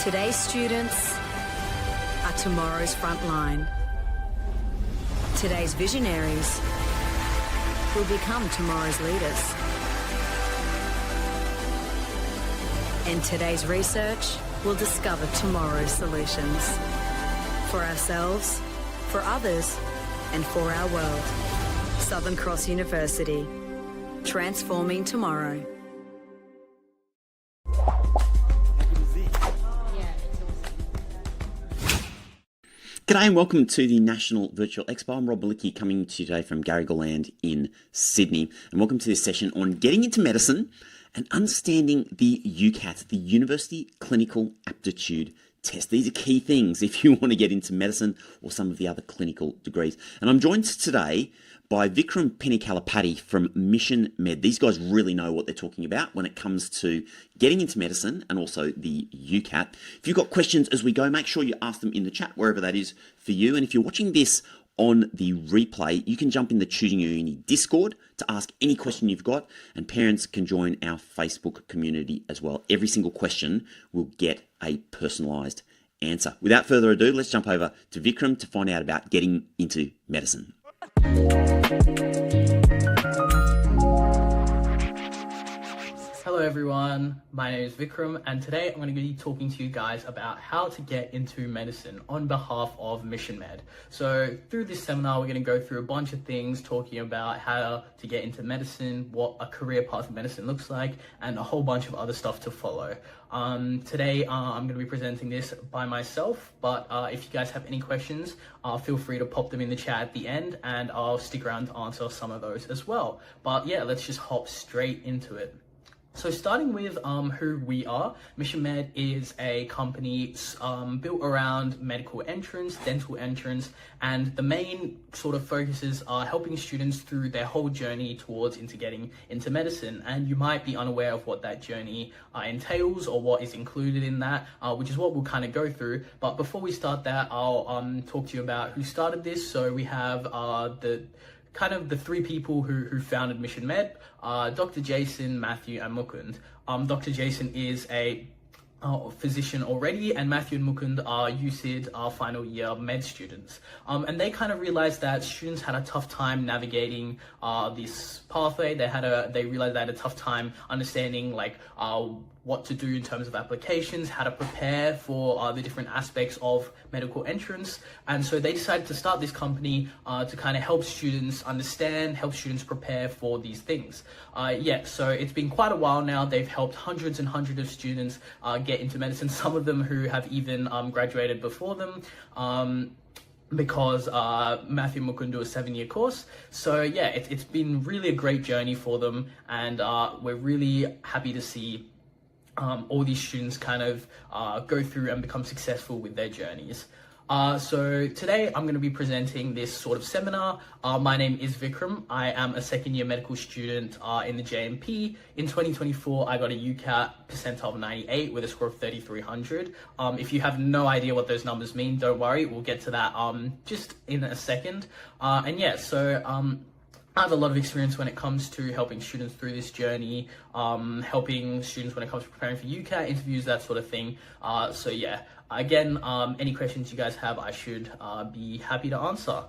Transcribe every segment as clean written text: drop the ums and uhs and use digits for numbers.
Today's students are tomorrow's front line. Today's visionaries will become tomorrow's leaders. And today's research will discover tomorrow's solutions. For ourselves, for others, and for our world. Southern Cross University, transforming tomorrow. G'day and welcome to the National Virtual Expo. I'm Rob Malicki coming to you today from Garrigal in Sydney. And welcome to this session on getting into medicine and understanding the UCAT, the University Clinical Aptitude Test. These are key things if you want to get into medicine or some of the other clinical degrees. And I'm joined today by Vikram Penikalapati from Mission Med. These guys really know what they're talking about when it comes to getting into medicine and also the UCAT. If you've got questions as we go, make sure you ask them in the chat, wherever that is for you. And if you're watching this on the replay, you can jump in the Choosing Your Uni Discord to ask any question you've got, and parents can join our Facebook community as well. Every single question will get a personalised answer. Without further ado, let's jump over to Vikram to find out about getting into medicine. Hello everyone, my name is Vikram and today I'm going to be talking to you guys about how to get into medicine on behalf of Mission Med. So through this seminar we're going to go through a bunch of things talking about how to get into medicine, what a career path in medicine looks like, and a whole bunch of other stuff to follow. Today I'm going to be presenting this by myself, but if you guys have any questions, feel free to pop them in the chat at the end and I'll stick around to answer some of those as well. But yeah, let's just hop straight into it. So starting with who we are, Mission Med is a company built around medical entrance, dental entrance, and the main sort of focuses are helping students through their whole journey towards getting into medicine. And you might be unaware of what that journey entails or what is included in that, which is what we'll kind of go through. But before we start that, I'll talk to you about who started this. So we have the three people who founded Mission Med, Dr. Jason, Matthew, and Mukund. Dr. Jason is a physician already, and Matthew and Mukund are UCAT final year med students. And they kind of realized that students had a tough time navigating this pathway. They realized they had a tough time understanding what to do in terms of applications, how to prepare for the different aspects of medical entrance. And so they decided to start this company to kind of help students understand, help students prepare for these things. So it's been quite a while now. They've helped hundreds and hundreds of students get into medicine, some of them who have even graduated before them. Because Matthew and Mukund do a 7-year course. So yeah, it's been really a great journey for them, and we're really happy to see all these students kind of go through and become successful with their journeys. So today I'm going to be presenting this sort of seminar. My name is Vikram. I am a second year medical student in the JMP. In 2024, I got a UCAT percentile of 98 with a score of 3,300. If you have no idea what those numbers mean, don't worry. We'll get to that just in a second. I have a lot of experience when it comes to helping students through this journey, helping students when it comes to preparing for UCAT interviews, that sort of thing. Again, any questions you guys have, I should be happy to answer.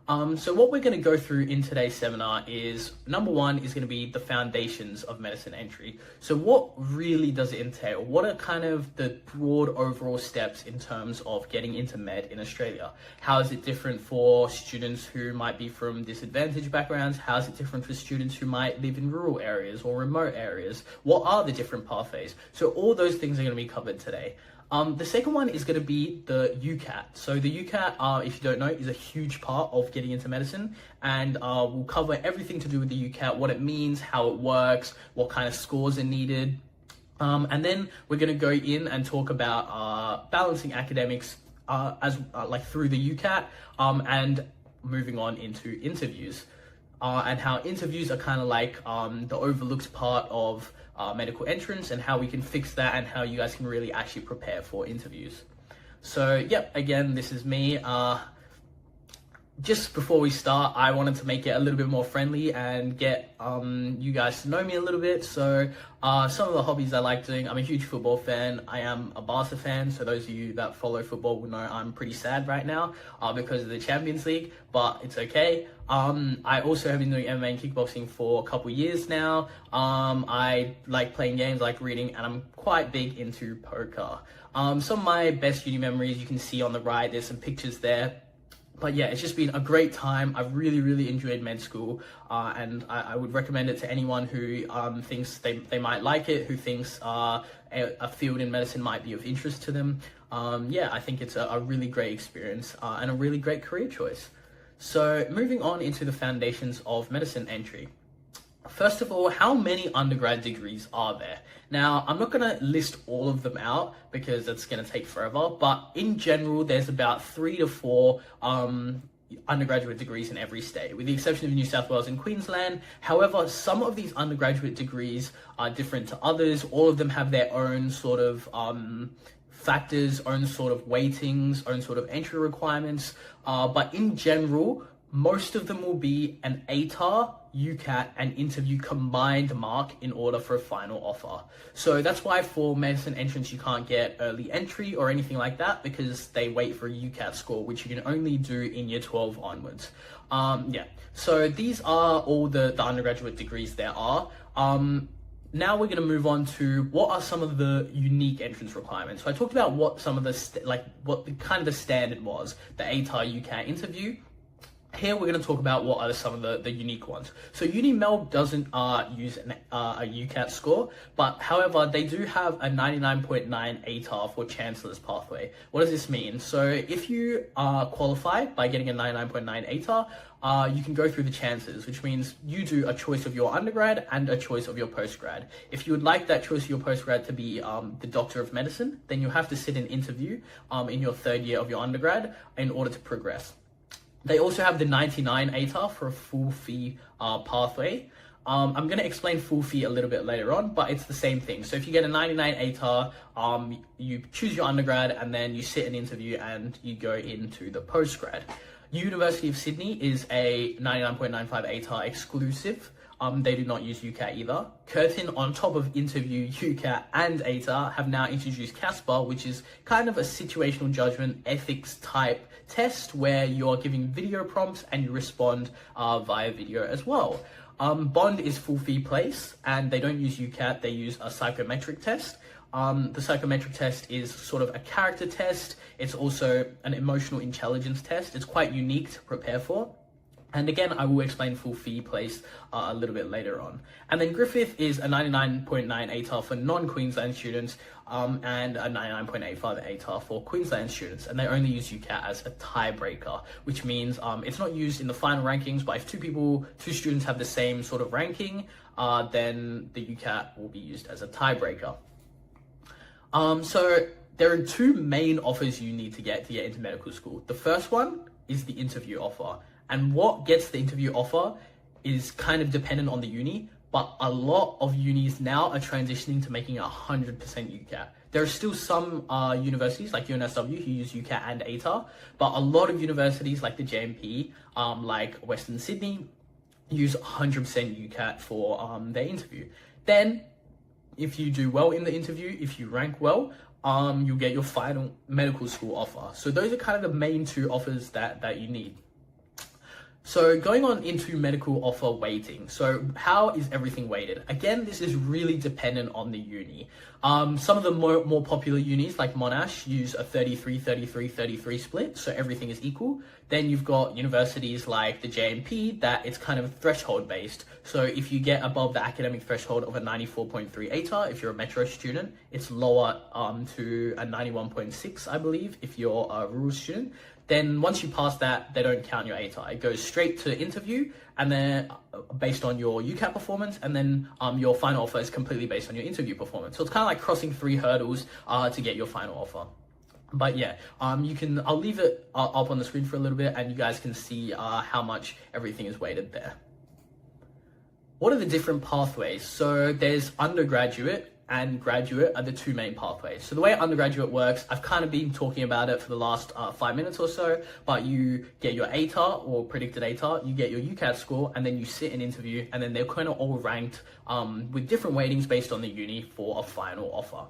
So what we're going to go through in today's seminar is, number one is going to be the foundations of medicine entry. So what really does it entail? What are kind of the broad overall steps in terms of getting into med in Australia? How is it different for students who might be from disadvantaged backgrounds? How is it different for students who might live in rural areas or remote areas? What are the different pathways? So all those things are going to be covered today. The second one is going to be the UCAT. So the UCAT, if you don't know, is a huge part of getting into medicine, and we'll cover everything to do with the UCAT, what it means, how it works, what kind of scores are needed. And then we're going to go in and talk about balancing academics like through the UCAT, and moving on into interviews. And how interviews are kind of like the overlooked part of medical entrance, and how we can fix that, and how you guys can really actually prepare for interviews. So yep, again, this is me. Just before we start, I wanted to make it a little bit more friendly and get you guys to know me a little bit. So some of the hobbies I like doing, I'm a huge football fan. I am a Barca fan, so those of you that follow football will know I'm pretty sad right now because of the Champions League, but it's okay. I also have been doing MMA and kickboxing for a couple years now. I like playing games, like reading, and I'm quite big into poker. Some of my best uni memories you can see on the right, there's some pictures there. But yeah, it's just been a great time. I've really enjoyed med school, and I would recommend it to anyone who thinks they might like it, who thinks a field in medicine might be of interest to them. Yeah, I think it's a really great experience and a really great career choice. So moving on into the foundations of medicine entry. First of all, how many undergrad degrees are there? Now, I'm not going to list all of them out because it's going to take forever, but in general, there's about 3 to 4 undergraduate degrees in every state, with the exception of New South Wales and Queensland. However, some of these undergraduate degrees are different to others. All of them have their own sort of factors, own sort of weightings, own sort of entry requirements, but in general, most of them will be an ATAR, UCAT, and interview combined mark in order for a final offer. So that's why for medicine entrance you can't get early entry or anything like that, because they wait for a UCAT score, which you can only do in year 12 onwards. Yeah, so these are all the undergraduate degrees there are. Now we're going to move on to what are some of the unique entrance requirements. So I talked about what some of the what the kind of the standard was, the ATAR UCAT interview. Here we're going to talk about what are some of the unique ones. So UniMel doesn't use a UCAT score, but however they do have a 99.9 ATAR for Chancellor's pathway. What does this mean? So if you are qualified by getting a 99.9 ATAR, you can go through the chances, which means you do a choice of your undergrad and a choice of your postgrad. If you would like that choice of your postgrad to be the Doctor of Medicine, then you'll have to sit an interview in your 3rd year of your undergrad in order to progress. They also have the 99 ATAR for a full fee pathway. I'm going to explain full fee a little bit later on, but it's the same thing. So if you get a 99 ATAR, you choose your undergrad and then you sit an interview and you go into the postgrad. University of Sydney is a 99.95 ATAR exclusive. They do not use UCAT either. Curtin, on top of interview, UCAT, and ATAR, have now introduced CASPA, which is kind of a situational judgment ethics type test where you're giving video prompts and you respond via video as well. Bond is full fee place, and they don't use UCAT, they use a psychometric test. The psychometric test is sort of a character test. It's also an emotional intelligence test. It's quite unique to prepare for. And again, I will explain full fee place a little bit later on. And then Griffith is a 99.9 ATAR for non-Queensland students and a 99.85 ATAR for Queensland students. And they only use UCAT as a tiebreaker, which means it's not used in the final rankings, but if two students have the same sort of ranking, then the UCAT will be used as a tiebreaker. So there are 2 main offers you need to get into medical school. The first one is the interview offer. And what gets the interview offer is kind of dependent on the uni, but a lot of unis now are transitioning to making 100% UCAT. There are still some universities like UNSW who use UCAT and ATAR, but a lot of universities like the JMP, like Western Sydney, use 100% UCAT for their interview. Then, if you do well in the interview, if you rank well, you'll get your final medical school offer. So those are kind of the main 2 offers that you need. So going on into medical offer weighting. So how is everything weighted? Again, this is really dependent on the uni. Some of the more popular unis like Monash use a 33 split, so everything is equal. Then you've got universities like the JMP that it's kind of threshold based. So if you get above the academic threshold of a 94.3 ATAR, if you're a Metro student, it's lower to a 91.6, I believe, if you're a rural student. Then once you pass that, they don't count your ATAR. It goes straight to interview, and then based on your UCAT performance, and then your final offer is completely based on your interview performance. So it's kind of like crossing 3 hurdles to get your final offer. But yeah, I'll leave it up on the screen for a little bit, and you guys can see how much everything is weighted there. What are the different pathways? So there's undergraduate and graduate are the 2 main pathways. So the way undergraduate works, I've kind of been talking about it for the last 5 minutes or so, but you get your ATAR or predicted ATAR, you get your UCAT score, and then you sit an interview, and then they're kind of all ranked with different weightings based on the uni for a final offer.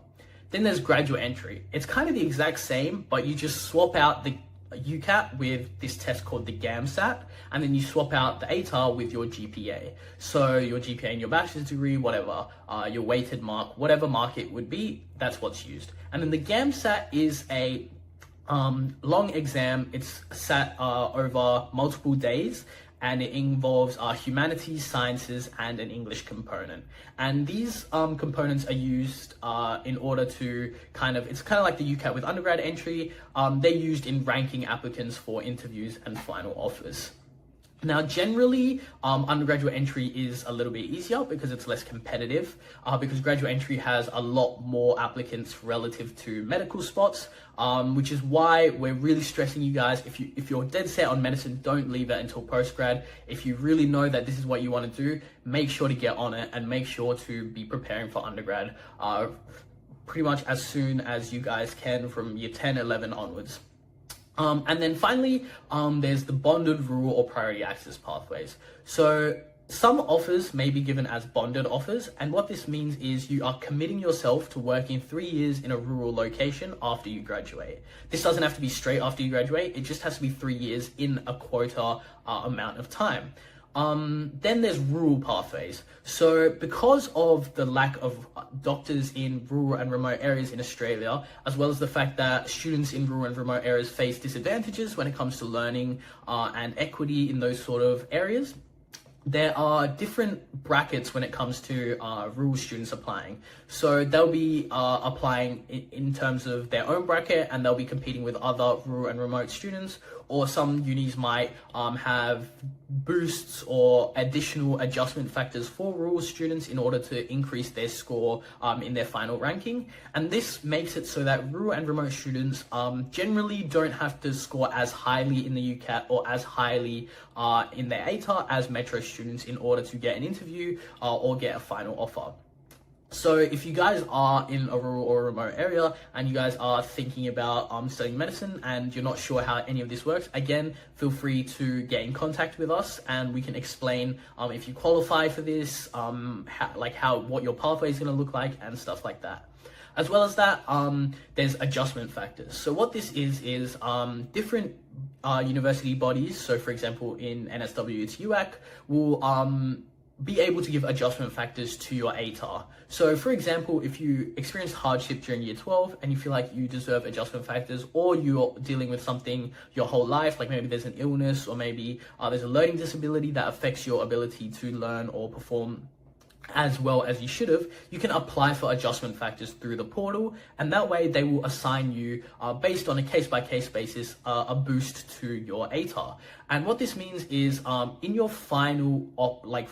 Then there's graduate entry. It's kind of the exact same, but you just swap out the UCAT with this test called the GAMSAT, and then you swap out the ATAR with your GPA. So your GPA in your bachelor's degree, whatever, your weighted mark, whatever mark it would be, that's what's used. And then the GAMSAT is a long exam. It's sat over multiple days, and it involves humanities, sciences, and an English component. And these components are used in order to it's kind of like the UCAT with undergrad entry. They're used in ranking applicants for interviews and final offers. Now, generally, undergraduate entry is a little bit easier because it's less competitive, because graduate entry has a lot more applicants relative to medical spots, which is why we're really stressing you guys, if you're dead set on medicine, don't leave it until postgrad. If you really know that this is what you want to do, make sure to get on it and make sure to be preparing for undergrad pretty much as soon as you guys can from year 10, 11 onwards. And then finally, there's the bonded, rural, or priority access pathways. So some offers may be given as bonded offers, and what this means is you are committing yourself to working 3 years in a rural location after you graduate. This doesn't have to be straight after you graduate, it just has to be 3 years in a quota amount of time. Then there's rural pathways. So because of the lack of doctors in rural and remote areas in Australia, as well as the fact that students in rural and remote areas face disadvantages when it comes to learning and equity in those sort of areas, there are different brackets when it comes to rural students applying. So they'll be applying in terms of their own bracket, and they'll be competing with other rural and remote students, or some unis might have boosts or additional adjustment factors for rural students in order to increase their score in their final ranking. And this makes it so that rural and remote students generally don't have to score as highly in the UCAT or as highly in their ATAR as Metro students in order to get an interview or get a final offer. So if you guys are in a rural or remote area and you guys are thinking about studying medicine and you're not sure how any of this works, again, feel free to get in contact with us and we can explain if you qualify for this, what your pathway is going to look like and stuff like that. As well as that, there's adjustment factors. So what this is different university bodies, so for example in NSW it's UAC, will be able to give adjustment factors to your ATAR. So for example, if you experienced hardship during year 12 and you feel like you deserve adjustment factors, or you're dealing with something your whole life, like maybe there's an illness or maybe there's a learning disability that affects your ability to learn or perform as well as you should have, you can apply for adjustment factors through the portal, and that way they will assign you based on a case-by-case basis a boost to your ATAR. And what this means is in your final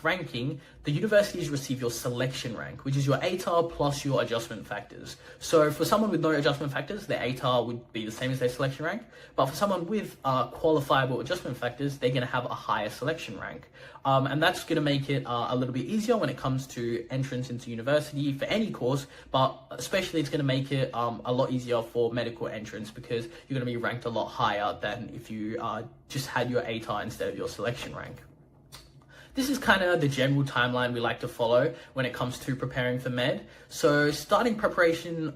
ranking, the universities receive your selection rank, which is your ATAR plus your adjustment factors. So for someone with no adjustment factors, their ATAR would be the same as their selection rank. But for someone with qualifiable adjustment factors, they're going to have a higher selection rank. And that's going to make it a little bit easier when it comes to entrance into university for any course, but especially it's going to make it a lot easier for medical entrance because you're going to be ranked a lot higher than if you just had your ATAR instead of your selection rank. this is kind of the general timeline we like to follow when it comes to preparing for med. So starting preparation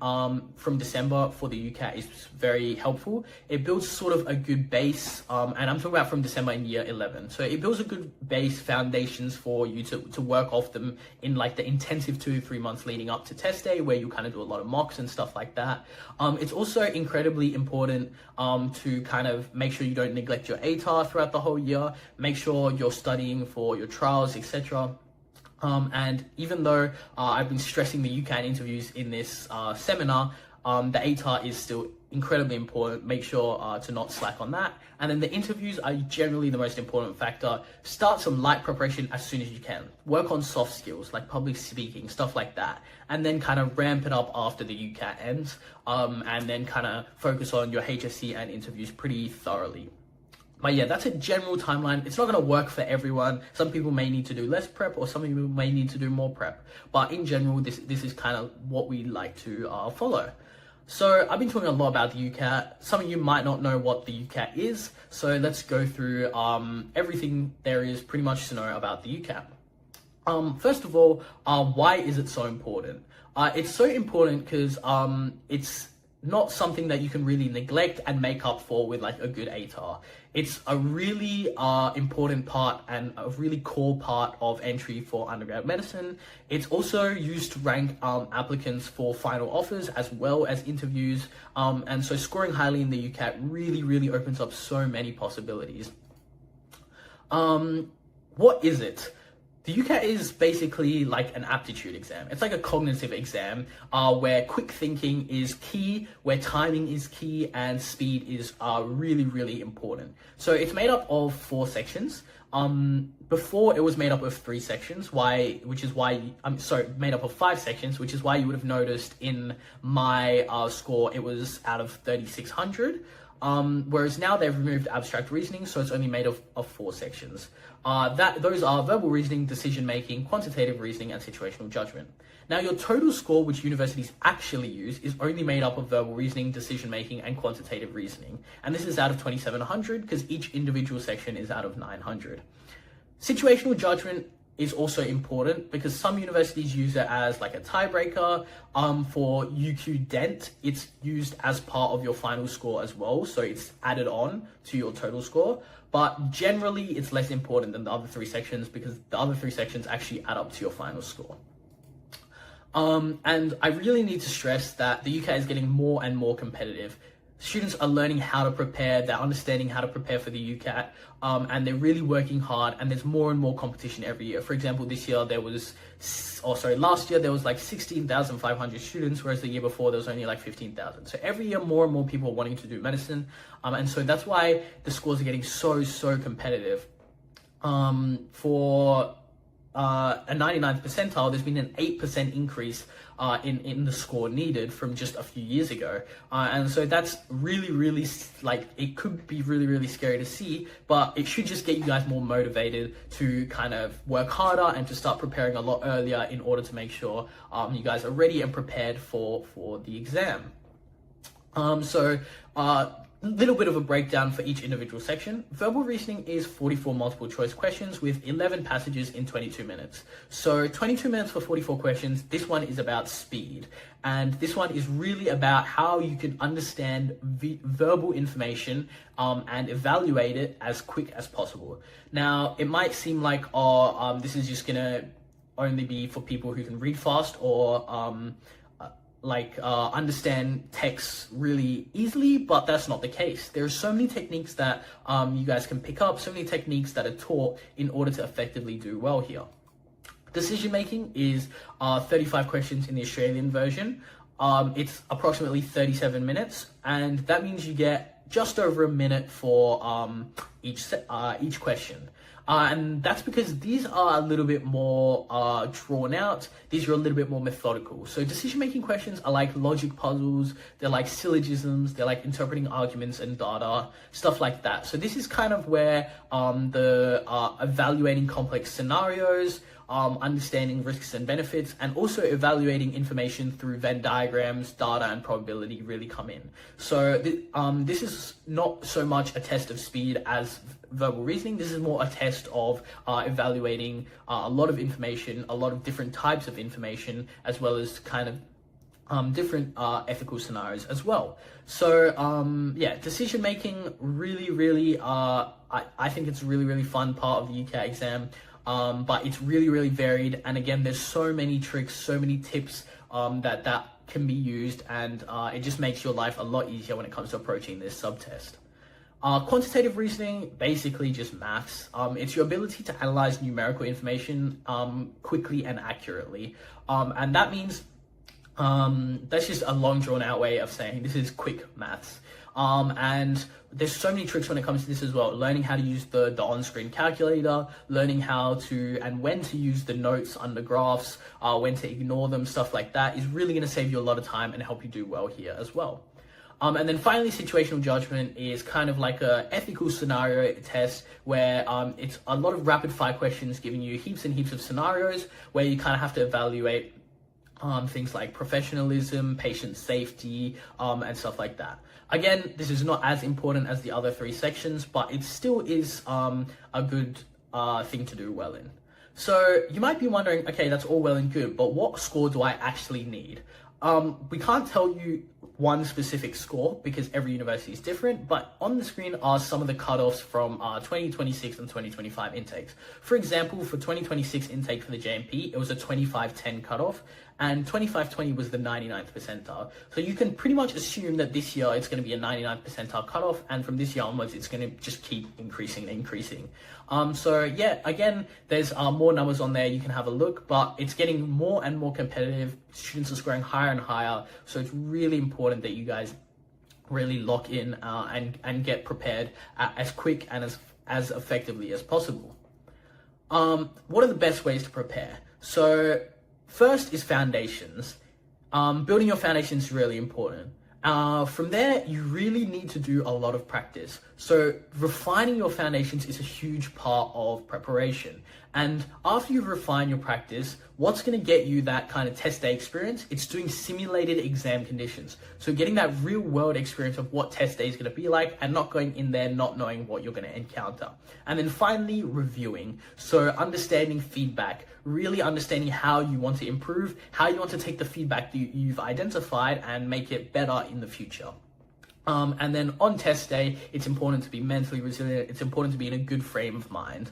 from December for the UCAT is very helpful. It builds sort of a good base, and I'm talking about from December in year 11. So it builds a good base foundations for you to work off them in like the intensive 2 to 3 months leading up to test day, where you kind of do a lot of mocks and stuff like that. It's also incredibly important to kind of make sure you don't neglect your ATAR throughout the whole year. Make sure you're studying for your trials, etc. And even though I've been stressing the UCAT interviews in this seminar, the ATAR is still incredibly important. Make sure to not slack on that. And then the interviews are generally the most important factor. Start some light preparation as soon as you can. Work on soft skills like public speaking, stuff like that. And then kind of ramp it up after the UCAT ends. And then kind of focus on your HSC and interviews pretty thoroughly. But yeah, that's a general timeline. It's not going to work for everyone. Some people may need to do less prep, or some people may need to do more prep. But in general, this is kind of what we like to follow. So I've been talking a lot about the UCAT. Some of you might not know what the UCAT is. So let's go through everything there is pretty much to know about the UCAT. First of all, why is it so important? It's so important because it's not something that you can really neglect and make up for with like a good ATAR. It's a really important part and a really core part of entry for undergrad medicine. It's also used to rank applicants for final offers as well as interviews. And so scoring highly in the UCAT really opens up so many possibilities. What is it? The UCAT is basically like an aptitude exam. It's like a cognitive exam where quick thinking is key, where timing is key, and speed is really important. So it's made up of 4 sections. Before it was made up of 3 sections, made up of 5 sections, which is why you would have noticed in my score it was out of 3,600. Whereas now they've removed abstract reasoning, so it's only made of 4 sections. Those are verbal reasoning, decision making, quantitative reasoning, and situational judgment. Now, your total score, which universities actually use, is only made up of verbal reasoning, decision making, and quantitative reasoning. And this is out of 2,700 because each individual section is out of 900. Situational judgment is also important because some universities use it as like a tiebreaker. For UQ Dent, it's used as part of your final score as well, so it's added on to your total score. But generally, it's less important than the other 3 sections because the other 3 sections actually add up to your final score. And I really need to stress that the UCAT is getting more and more competitive. Students are learning how to prepare, they're understanding how to prepare for the UCAT, and they're really working hard, and there's more and more competition every year. For example, last year there was like 16,500 students, whereas the year before there was only like 15,000. So every year more and more people are wanting to do medicine, and so that's why the scores are getting so competitive. For a 99th percentile, there's been an 8% increase in the score needed from just a few years ago. And so that's really, like, it could be really scary to see, but it should just get you guys more motivated to kind of work harder and to start preparing a lot earlier in order to make sure you guys are ready and prepared for the exam. Little bit of a breakdown for each individual section. Verbal reasoning is 44 multiple choice questions with 11 passages in 22 minutes. So 22 minutes for 44 questions. This one is about speed. And this one is really about how you can understand verbal information and evaluate it as quick as possible. Now, it might seem like, this is just gonna only be for people who can read fast or understand text really easily, but that's not the case. There are so many techniques that you guys can pick up, so many techniques that are taught in order to effectively do well here. Decision making is 35 questions in the Australian version. It's approximately 37 minutes, and that means you get just over a minute for each question. And that's because these are a little bit more drawn out. These are a little bit more methodical. So decision-making questions are like logic puzzles. They're like syllogisms. They're like interpreting arguments and data, stuff like that. So this is kind of where the evaluating complex scenarios, understanding risks and benefits, and also evaluating information through Venn diagrams, data, and probability really come in. So this is not so much a test of speed as verbal reasoning. This is more a test of evaluating a lot of information, a lot of different types of information, as well as kind of different ethical scenarios as well. So yeah, decision making really I think it's a really fun part of the UCAT exam, but it's really varied, and again, there's so many tricks, so many tips that can be used, and it just makes your life a lot easier when it comes to approaching this subtest. Quantitative reasoning, basically just maths. It's your ability to analyze numerical information quickly and accurately, and that means that's just a long drawn out way of saying this is quick maths. And there's so many tricks when it comes to this as well. Learning how to use the on-screen calculator, learning how to and when to use the notes under graphs, when to ignore them, stuff like that is really going to save you a lot of time and help you do well here as well. And then finally, situational judgment is kind of like a ethical scenario test where it's a lot of rapid fire questions giving you heaps and heaps of scenarios where you kind of have to evaluate things like professionalism, patient safety, and stuff like that. Again, this is not as important as the other three sections, but it still is a good thing to do well in. So you might be wondering, okay, that's all well and good, but what score do I actually need? We can't tell you one specific score because every university is different, but on the screen are some of the cutoffs from 2026 and 2025 intakes. For example, for 2026 intake for the JMP, it was a 2510 cutoff, and 2520 was the 99th percentile. So you can pretty much assume that this year it's going to be a 99th percentile cutoff, and from this year onwards, it's going to just keep increasing and increasing. So yeah, again, there's more numbers on there. You can have a look, but it's getting more and more competitive. Students are scoring higher and higher. So it's really important that you guys really lock in and get prepared as quick and as effectively as possible. What are the best ways to prepare? So first is foundations. Building your foundations is really important. From there, you really need to do a lot of practice. So refining your foundations is a huge part of preparation. And after you refine your practice, what's going to get you that kind of test day experience? It's doing simulated exam conditions. So getting that real world experience of what test day is going to be like and not going in there not knowing what you're going to encounter. And then finally, reviewing. So understanding feedback, really understanding how you want to improve, how you want to take the feedback that you've identified and make it better in the future. And then on test day, it's important to be mentally resilient. It's important to be in a good frame of mind.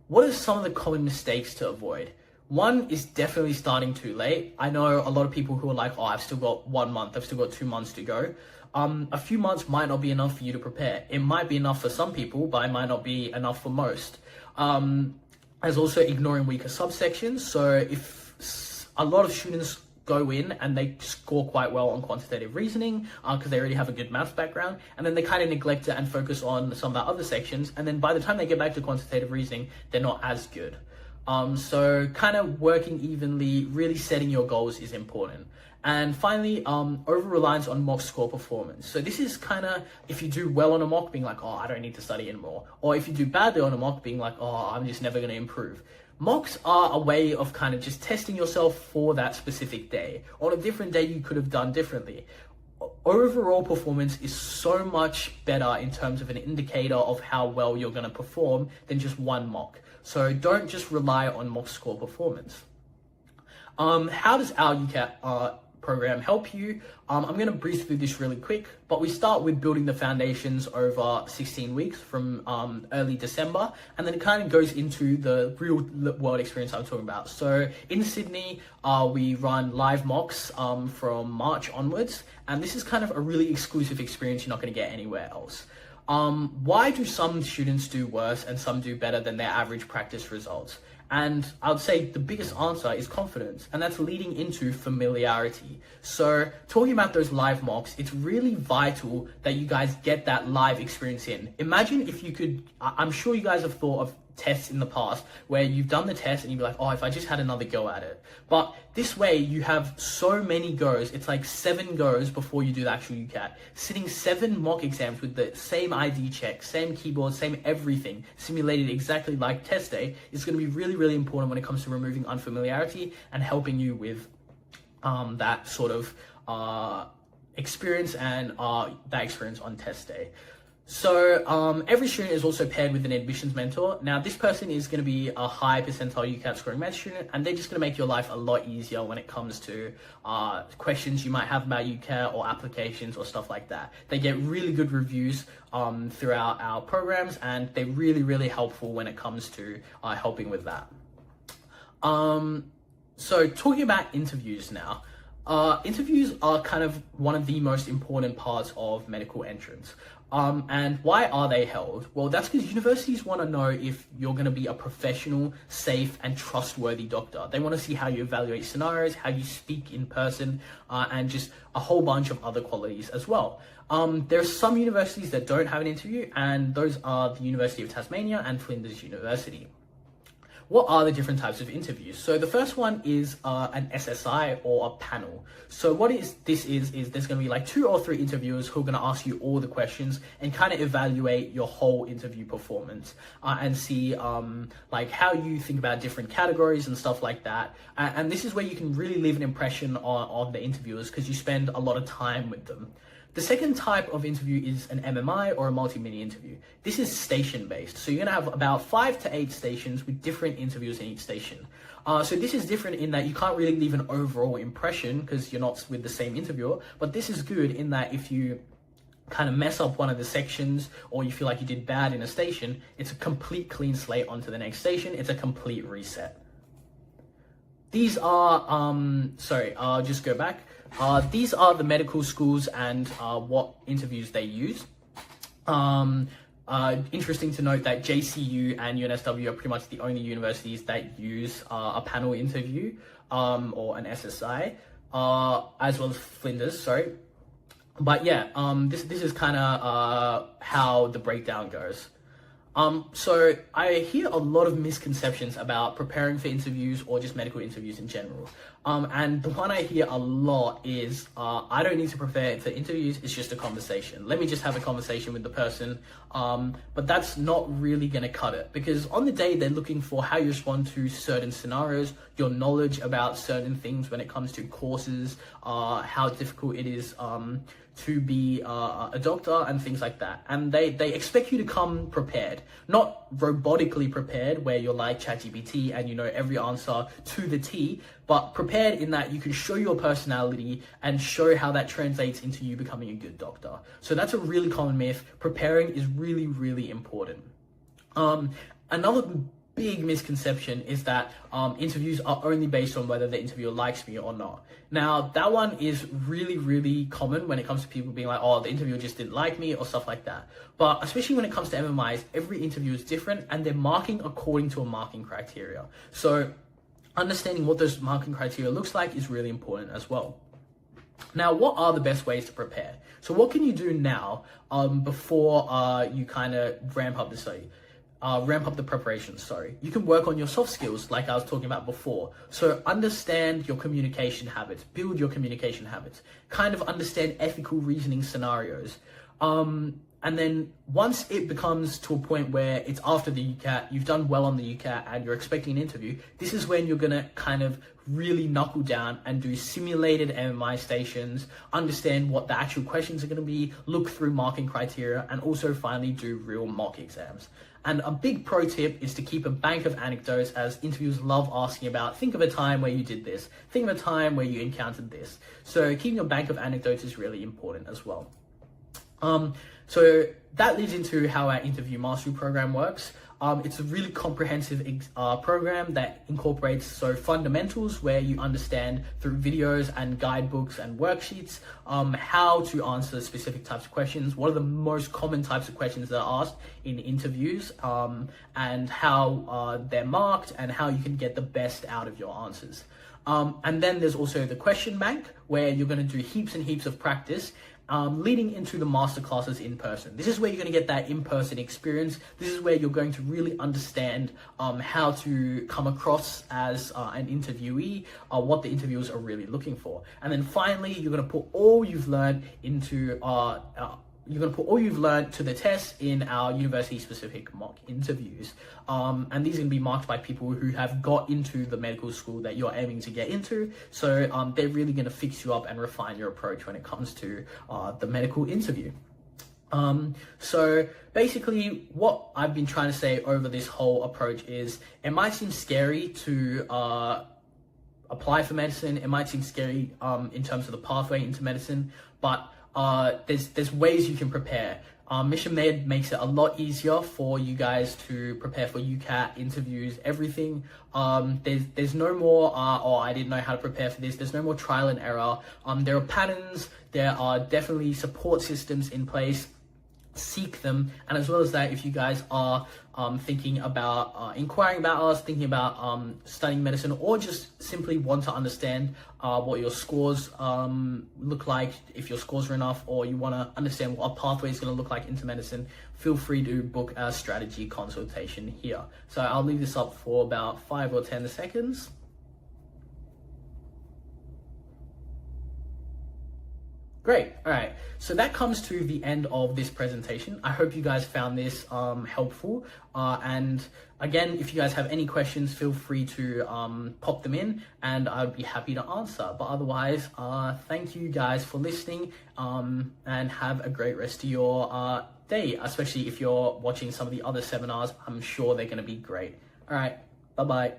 What are some of the common mistakes to avoid? One is definitely starting too late. I know a lot of people who are like, oh, I've still got 1 month, I've still got 2 months to go. A few months might not be enough for you to prepare. It might be enough for some people, but it might not be enough for most. There's also ignoring weaker subsections. So if a lot of students go in and they score quite well on quantitative reasoning because they already have a good maths background, and then they kind of neglect it and focus on some of the other sections, and then by the time they get back to quantitative reasoning, they're not as good. So kind of working evenly, really setting your goals is important. And finally, over-reliance on mock score performance. So this is kind of, if you do well on a mock, being like, oh, I don't need to study anymore. Or if you do badly on a mock, being like, oh, I'm just never going to improve. Mocks are a way of kind of just testing yourself for that specific day. On a different day, you could have done differently. Overall performance is so much better in terms of an indicator of how well you're going to perform than just one mock. So don't just rely on mock score performance. How does our UCAT program help you? I'm going to breeze through this really quick, but we start with building the foundations over 16 weeks from early December, and then it kind of goes into the real world experience I'm talking about. So in Sydney, we run live mocks from March onwards, and this is kind of a really exclusive experience you're not going to get anywhere else. Why do some students do worse and some do better than their average practice results? And I would say the biggest answer is confidence, and that's leading into familiarity. So talking about those live mocks, it's really vital that you guys get that live experience in. Imagine if you could, I'm sure you guys have thought of tests in the past where you've done the test and you'd be like, oh, if I just had another go at it. But this way you have so many goes. It's like 7 goes before you do the actual UCAT. Sitting 7 mock exams with the same ID check, same keyboard, same everything, simulated exactly like test day is going to be really, really important when it comes to removing unfamiliarity and helping you with that sort of experience and that experience on test day. So every student is also paired with an admissions mentor. Now this person is going to be a high percentile UCAT scoring math student, and they're just going to make your life a lot easier when it comes to questions you might have about UCAT or applications or stuff like that. They get really good reviews throughout our programs, and they're really, really helpful when it comes to helping with that. So talking about interviews now. Interviews are kind of one of the most important parts of medical entrance. And why are they held? Well, that's because universities want to know if you're going to be a professional, safe, and trustworthy doctor. They want to see how you evaluate scenarios, how you speak in person, and just a whole bunch of other qualities as well. There are some universities that don't have an interview, and those are the University of Tasmania and Flinders University. What are the different types of interviews? So the first one is an SSI or a panel. So what this is there's going to be like 2 or 3 interviewers who are going to ask you all the questions and kind of evaluate your whole interview performance and see like how you think about different categories and stuff like that. And this is where you can really leave an impression on the interviewers because you spend a lot of time with them. The second type of interview is an MMI or a multi-mini interview. This is station-based. So you're going to have about 5 to 8 stations with different interviews in each station. So this is different in that you can't really leave an overall impression because you're not with the same interviewer. But this is good in that if you kind of mess up one of the sections or you feel like you did bad in a station, it's a complete clean slate onto the next station. It's a complete reset. These are, I'll just go back. These are the medical schools and what interviews they use. Interesting to note that JCU and UNSW are pretty much the only universities that use a panel interview or an SSI, as well as Flinders, sorry. But yeah, this is kind of how the breakdown goes. So I hear a lot of misconceptions about preparing for interviews or just medical interviews in general. And the one I hear a lot is, I don't need to prepare for interviews, it's just a conversation. Let me just have a conversation with the person. But that's not really gonna cut it because on the day they're looking for how you respond to certain scenarios, your knowledge about certain things when it comes to courses, how difficult it is to be a doctor and things like that. And they expect you to come prepared, not robotically prepared where you're like ChatGPT and you know every answer to the T, but prepared in that you can show your personality and show how that translates into you becoming a good doctor. So that's a really common myth. Preparing is really, really important. Another big misconception is that interviews are only based on whether the interviewer likes me or not. Now, that one is really, really common when it comes to people being like, oh, the interviewer just didn't like me or stuff like that. But especially when it comes to MMIs, every interview is different and they're marking according to a marking criteria. So understanding what those marking criteria looks like is really important as well. Now, what are the best ways to prepare? So what can you do now before you kind of ramp up the study? Ramp up the preparation, You can work on your soft skills like I was talking about before. So understand your communication habits, build your communication habits, kind of understand ethical reasoning scenarios. And then once it becomes to a point where it's after the UCAT, you've done well on the UCAT and you're expecting an interview, this is when you're going to kind of really knuckle down and do simulated MMI stations, understand what the actual questions are going to be, look through marking criteria, and also finally do real mock exams. And a big pro tip is to keep a bank of anecdotes, as interviewers love asking about, think of a time where you did this, think of a time where you encountered this. So keeping a bank of anecdotes is really important as well. So that leads into how our interview mastery program works. It's a really comprehensive program that incorporates fundamentals where you understand through videos and guidebooks and worksheets how to answer specific types of questions, what are the most common types of questions that are asked in interviews, and how they're marked and how you can get the best out of your answers. And then there's also the question bank, where you're going to do heaps and heaps of practice leading into the masterclasses in person. This is where you're going to get that in-person experience. This is where you're going to really understand how to come across as an interviewee, what the interviewers are really looking for. And then finally, you're going to put all you've learned into to the test in our university-specific mock interviews. And these are going to be marked by people who have got into the medical school that you're aiming to get into. So they're really going to fix you up and refine your approach when it comes to the medical interview. So basically what I've been trying to say over this whole approach is, it might seem scary to apply for medicine. It might seem scary in terms of the pathway into medicine, but there's ways you can prepare. Mission Med makes it a lot easier for you guys to prepare for UCAT, interviews, everything. There's no more, oh, I didn't know how to prepare for this. There's no more trial and error. There are patterns. There are definitely support systems in place. Seek them. And as well as that, if you guys are thinking about inquiring about us, thinking about studying medicine, or just simply want to understand what your scores look like, if your scores are enough, or you want to understand what a pathway is going to look like into medicine, feel free to book a strategy consultation here. So I'll leave this up for about 5 or 10 seconds. Great. All right. So that comes to the end of this presentation. I hope you guys found this helpful. And again, if you guys have any questions, feel free to pop them in and I'd be happy to answer. But otherwise, thank you guys for listening and have a great rest of your day, especially if you're watching some of the other seminars. I'm sure they're going to be great. All right. Bye-bye.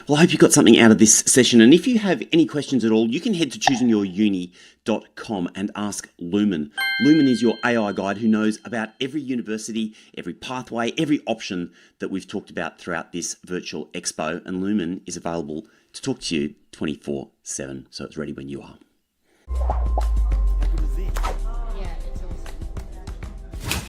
Well, I hope you got something out of this session. And if you have any questions at all, you can head to choosingyouruni.com and ask Lumen. Lumen is your AI guide who knows about every university, every pathway, every option that we've talked about throughout this virtual expo. And Lumen is available to talk to you 24/7. So it's ready when you are.